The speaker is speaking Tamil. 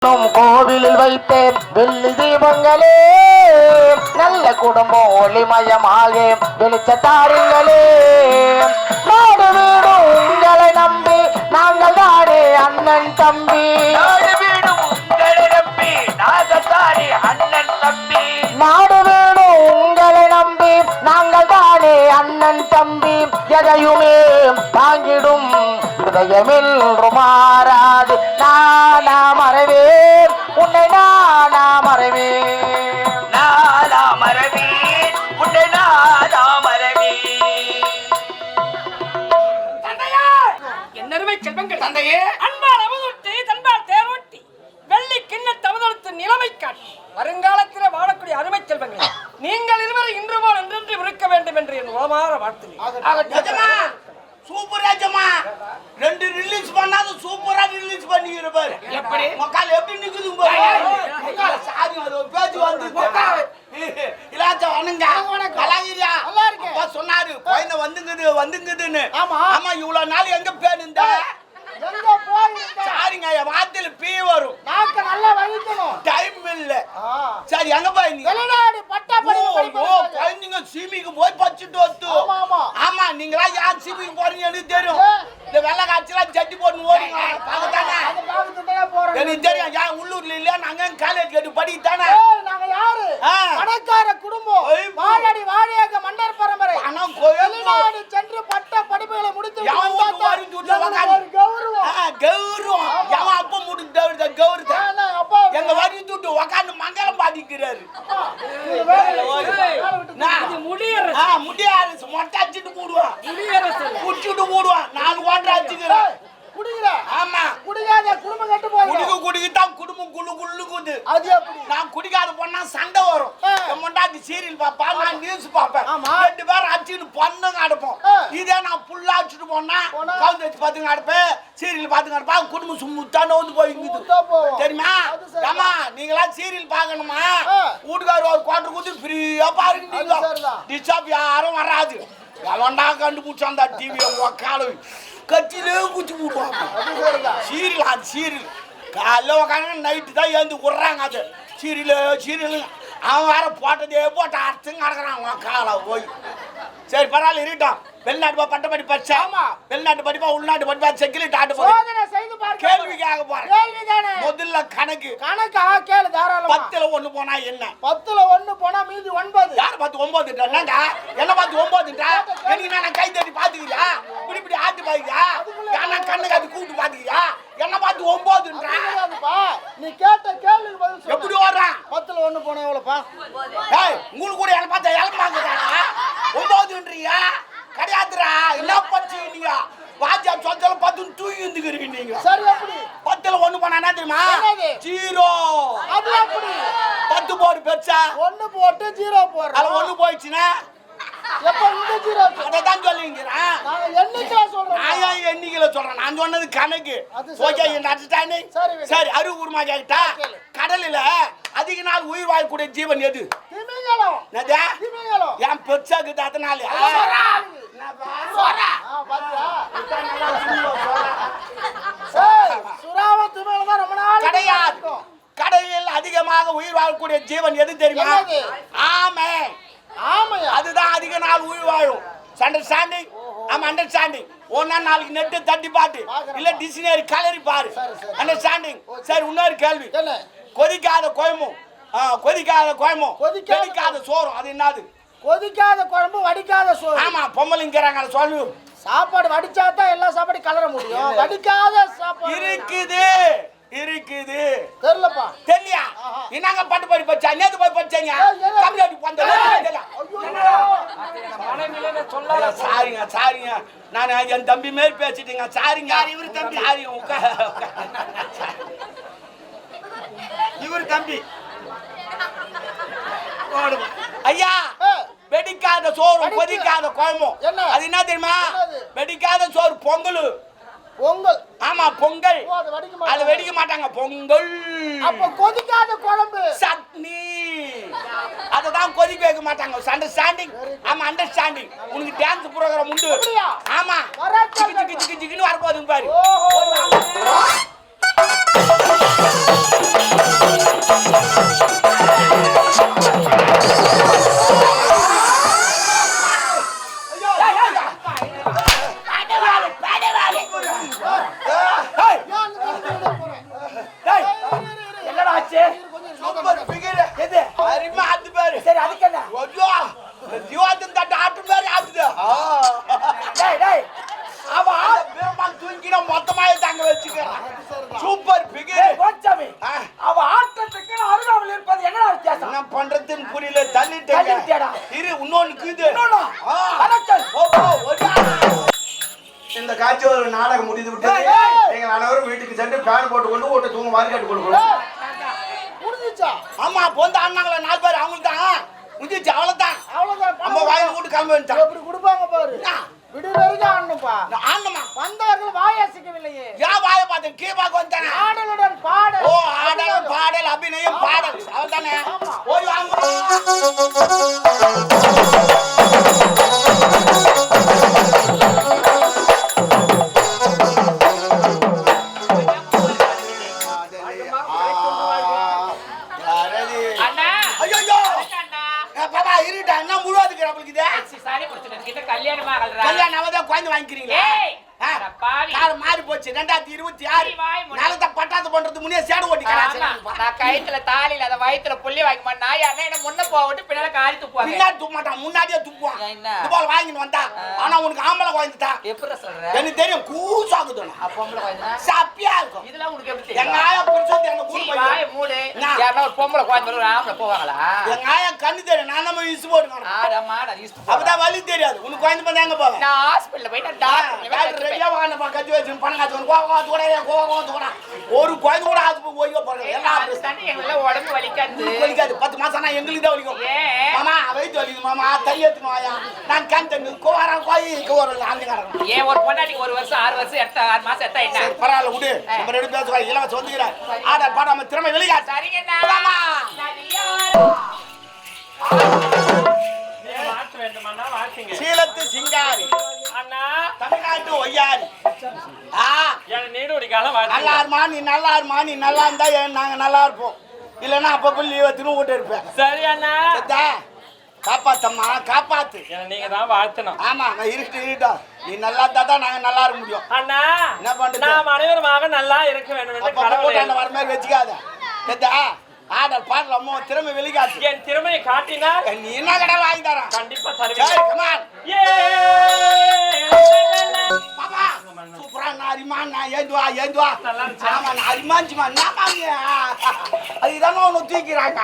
கோவிலில் வைத்தேன் வெள்ளி தீபங்களே, நல்ல குடும்பம் ஒளிமயமாக வெளிச்சத்தாருங்களே. நாடு வீடு உங்களை நம்பி நாங்கள் தானே அண்ணன் தம்பி. நாடு வீடு உங்களை நம்பி நாங்கள் தானே அண்ணன் தம்பி. நாடு வீடு உங்களை நம்பி நாங்கள் தானே அண்ணன் தம்பி. எதையுமே தாங்கிடும் இதயமில் மாறாது. நானா மறவேன் உன்னை, நானா மறவேன், நானா மறவேன் உன்னை, நானா மறவேன். என்னருமை செல்வங்கள் தந்தையே, அன்பால் அவதூட்டி தன்பால் தேரோட்டி வெள்ளி கிண்ண தவதளத்து நிலைமை காட்டி வருங்காலத்தில் வாழக்கூடிய அருமை செல்வங்கள், நீங்கள் இருவரும் இன்று போல் என்றென்று இருக்க வேண்டும் என்று என் உளமாற வாழ்த்துகிறேன். சூப்பர் ராஜமா, ரெண்டு ரிலீஸ் பண்ணாத சூப்பரா ரிலீஸ் பண்ணிருப்பாரு. எப்படி மக்கள் எப்படி நிக்குது பாரு. சாதி ஒரு பேச்சு வந்து இலாச்ச வணங்க கலாகிரியா அப்பா சொன்னாரு குழந்தை வந்துங்குதுன்னு. ஆமா இவ்வளவு நாள் எங்க பேருந்த சாரிங்க என் வார்த்தையில பீ வரும். நாக்க நல்லா வலிக்கணும், டைம் இல்ல. சரி எங்க போய் வெளிநாடு பட்டா படிப்பு குழந்தைங்க சீமிக்கு போய் பச்சுட்டு வந்து. ஆமா நீங்களா யார் சீமிக்கு போறீங்க எனக்கு தெரியும். இந்த வெள்ளை காய்ச்சலாம் ஜட்டி போட்டு ஓடுங்க பாக்கத்தானே எனக்கு தெரியும். ஏன் உள்ளூர்ல இல்லையா நாங்க காலேஜ் கேட்டு படிக்கத்தானே. நாங்க யாரு பணக்கார குடும்பம், வாழடி வாழையாக மன்னர் பரம்பரை. வெளிநாடு சென்று பட்ட படிப்புகளை முடித்து கௌரவம் எவன் அப்ப முடிந்த கௌரவத்தை எங்க வரி தூட்டு உக்காந்து மங்களம் பாதிக்கிறாரு. முடியாது மொட்டை அடிச்சுட்டு போடுவான், குடிச்சுட்டு போடுவான். 4 ஓட்டை அடிச்சுக்கிறேன். ஆமா குடிக்காத குடும்பம் கட்டு போகுது. குடிக்கத்தான் குடும்பம் குள்ளுக்குது. அது எப்படி நான் குடிக்காத பொண்ணா சண்டை வரும். முன்னாடி சீரியல் பாப்பா, நான் நியூஸ் பாப்பேன். 2 பேரும் அடிச்சுட்டு பொண்ணுங்க அடைப்போம். இதே நான் புல்லா அடிச்சுட்டு போனா கவுந்து வச்சு பாத்துங்க அடைப்பேன், சீரியல் பாத்துங்க அடைப்பேன். குடும்பம் சும்முத்தான வந்து போயிங்குது தெரியுமா. ஆமா நீங்களா சீரியல் பாக்கணுமா, வீட்டுக்காரர் ஒரு குவார்டர் கொடுத்து ஃப்ரீயா பாருங்க. டிஸ்டர்ப் யாரும் வராது. எவன்டா கண்டுபிடிச்சா அந்த டிவி உக்கால கட்சியிலே குச்சி போடுவாங்க. சீரியல் காலைல உக்காங்க நைட்டு தான் எழுந்து விடுறாங்க. அது சீரியல் அவன் வேற போட்டதே போட்டு அர்த்தம் கிடக்குறான் காலை போய். சரி பரவாயில்ல இருக்கட்டும். வெளிநாட்டு பட்ட படி படிச்சா, வெளிநாட்டு படிப்பா உள்நாட்டு படிப்பா செக்கிலிட்டு ஆட்டு போறேன். கேள்வி கேட்க போறேன். முதல்ல கணக்கு கேளு தாராளமா. 10ல 1 போனா என்ன? 10ல 1 போனா மீதி 9. யார் பார்த்து 9ன்றா? என்ன பார்த்து 9ன்றா? எனக்கு நான் கை தட்டி பாத்துக்கிறியா? இப்படி ஆட்டி பாத்துக்கிறியா? யாரா கண்ணுக்கு அது கூப்பிட்டு பாத்துக்கிறியா? என்ன பார்த்து 9ன்றா? நீ கேட்ட கேள்விக்கு பதில் சொல்லு. எப்படி வர்றான்? 10ல 1 போனா எவ்வளவுப்பா? ஏய் உங்களுக்கு கூட என்ன பார்த்தா எலமாங்கடா 9ன்றியா? கிடையாதுடா. என்ன பண்றீங்க? வாஜா சொந்தல பார்த்து தூக்கி வந்துக்கிறீங்க நீங்க. சரி எப்படி? 10ல 1 போனா என்ன தெரியுமா? 0. அது எப்படி? 10 போடு பெருசா 1 போட்டு 0 போடுற. அது 1 போயிடுச்சுனா எப்ப இந்த 0? அததான் சொல்லிங்கறேன். நான் எண்ணிக்கையில சொல்றேன். நான் எண்ணிக்கையில சொல்றேன். நான் சொன்னது கணக்கு. ஓகே இந்த அண்டர்ஸ்டாண்டிங். சரி அரு ஊர்மா கேட்டா கடலில அதிக நாள் உயிர் வாழக்கூடிய ஜீவன் எது? திமிங்கலம். என்னது? திமிங்கலம். ஏன் பெருசாக்குது அதனால? சுறாவ திமிங்கலம் தான் ரொம்ப நாள் கிடையாது. கடலில் அதிகமாக உயிர் வாழக்கூடிய ஜீவன் எது தெரியுமா? ஆமை. ஆமையா? அதுதான் அதிக நாள் உயிர் வாழும். அண்டர்ஸ்டாண்டிங்? ஆமா அண்டர்ஸ்டாண்டிங். ஒன்னா நாளைக்கு நெட்டு தட்டி பாட்டு இல்ல டிக்ஷனரி கலரி பாரு. அண்டர்ஸ்டாண்டிங்? சரி இன்னொரு கேள்வி. கொதிக்காத கோயமும் கொதிக்காத சோறும் அது என்னது? கொதிக்காத குழம்பு வடிக்காத சோறு. ஆமா பொம்மலிங்கிறாங்க சொல்லு. சாப்பாடு வடிச்சா தான் எல்லா சாப்பாடும் கலர முடியும். வடிக்காத சாப்பாடு இருக்குது தெரியலப்பா. தெரியலையா? என்னங்க பாட்டு பாடி படிச்சா? நேத்து போய் படிச்சீங்க தமிழ்நாடு பந்தல. சாரிங்க நான் என் தம்பி மேல் பேசிட்டீங்க. சாரிங்க. இவரு தம்பி. இவரு தம்பி. ஐயா வெடிக்காத சோறு கொதிக்காத குழம்பும் அது என்ன தெரியுமா? வெடிக்காத சோறு பொங்கல். ஆமா பொங்கல். அது வெடிக்க மாட்டாங்க. பொங்கல். அப்ப கொதிக்காத குழம்பு சட்னி அததான் கொதிக்க வைக்க மாட்டாங்க. அண்டர்ஸ்டாண்டிங்? ஆமா அண்டர்ஸ்டாண்டிங். உனக்கு டான்ஸ் ப்ரோகிராம் உண்டு. ஆமா ஜிகி ஜிகி ஜிகின்னு வரப்போகுதுங்க பாரு. என்னாச்சு சூப்பர் பிகர் எது அருமை ஆத்து பேரு சரி அதுக்கு என்ன ஐயோ ஜீவாத்தன் தட்டு ஆட்டு பேரு ஆத்துது டேய் டேய் அவ பெருமாள் தூங்கினா மொத்தமாவே தாங்க வச்சுக்கிறான் சூப்பர் பிகர் கோச்சாமி அவ ஆட்டத்துக்கு அருகாமல் இருப்பது என்ன வித்தியாசம் என்ன பண்றதுன்னு புரியல தள்ளிட்டேன் தள்ளிட்டேடா இரு இன்னொன்னு கீது இன்னொன்னு கலக்கல் இந்த காட்சி ஒரு நாடகம் முடிந்து விட்டது நீங்கள் அனைவரும் வீட்டுக்கு சென்று ஃபேன் போட்டு கொண்டு ஓட்ட தூங்க வாரி கட்டு கொடுக்கணும் முடிஞ்சிச்சா ஆமா பொந்த அண்ணாங்கள 4 பேர் அவங்களுக்கு தான் முடிஞ்சிச்சு அவ்வளவுதான் நம்ம வாயில் போட்டு கிளம்ப வேண்டாம் எப்படி கொடுப்பாங்க பாரு விடு வரைக்கும் ஆடணும்பா ஆடணுமா வந்தவர்கள் வாயாசிக்கவில்லையே ஏன் வாயை பார்த்தேன் கீபாக்கு வந்தானே ஆடலுடன் பாடல் ஓ ஆடல் பாடல் அபிநயம் பாடல் அவள்தானே ஓய் வாங்க மாறி போச்சு 2026 நாளை பட்டாத்து பண்றது முன்னே சேடு ஓட்டி நான் கைத்துல தாலி இல்லாத வயித்துல புள்ளி வாங்கி மாட்டா யாரா என்ன முன்ன போட்டு பின்னால காரி துப்புவாங்க பின்னாடி துப்ப மாட்டான் முன்னாடியே துப்புவான் துப்பால வாங்கிட்டு வந்தா ஆனா உனக்கு ஆம்பளை குழந்தைட்டா எப்படி சொல்ற எனக்கு தெரியும் கூசாகுது பொம்பளை குழந்தை சப்பியா இருக்கும் இதெல்லாம் உனக்கு எப்படி எங்க தெரியும் ஆயா புரிச்சு எங்க ஊர் போய் வாய் மூடு யாரா ஒரு பொம்பளை குழந்தை ஒரு ஆம்பளை போவாங்களா எங்க ஆயா கண்ணு தெரியும் நான் நம்ம இசு போடுங்க ஆடமா நான் யூஸ் அப்பதான் வலி தெரியாது உனக்கு குழந்தை பண்ண எங்க போவேன் நான் ஹாஸ்பிடல்ல போய் டாக்டர் ரெடியா வாங்க கட்டி வச்சு பணம் காத்து கோவா ஒரு குழந்தை கூட ஆஸ்பத்திரி போய் போறாங்க எல்லாம் தண்ணி எங்கள உடம்பு வலிக்காது வலிக்காது 10 மாசம் ஆனா எங்களுக்கு தான் வலிக்கும் ஏன் மாமா வயிற்று வலிக்குது மாமா தையத்துக்கு வாயா நான் கண் தண்ணி கோவாரம் கோயிலுக்கு ஒரு ஆளுங்க ஏன் ஒரு பொண்டாட்டிக்கு 1 வருஷம் 6 வருஷம் 6 மாசம் எடுத்தா என்ன பரவாயில்ல விடு நம்ம ரெண்டு பேசுவா இலவச வந்துக்கிறார் ஆடர் பாடாம திறமை வெளியா சரிங்கண்ணா சீலத்து சிங்காரி அண்ணா தமிழ்நாட்டு ஒய்யாரி என் நீடூடி காலம் நல்லா இருமா நீ நல்லா இருமா நீ நல்லா இருந்தா நாங்க நல்லா இருப்போம் இல்லைன்னா அப்பப்போ லீவ் எடுத்துன்னு விட்டு இருப்பேன் சரி அண்ணா காப்பாத்தம்மா காப்பாத்து நீங்க தான் வாழ்த்தணும் ஆமா நான் இருக்கட்டும் நீ நல்லா இருந்தா தான் நாங்க நல்லா இருக்க முடியும் அண்ணா என்ன பண்றது நாம் அனைவருமாக நல்லா இருக்க வேண்டும் என்று கடவுளை வர மாதிரி வச்சுக்காத ஆடல் பாடல் அம்மா திறமை வெளிக்காட்டு என் திறமையை காட்டினால் நீ என்ன கடை வாங்கி தர கண்டிப்பா சரி தருவேன் கமான் பாப்பா சூப்பரா நான் அரிமான் நான் ஏந்துவா நல்லா இருந்துச்சா? ஆமா நான் அரிமான்ச்சுமா நான் அதுதானே ஒன்று தூக்கிறாங்க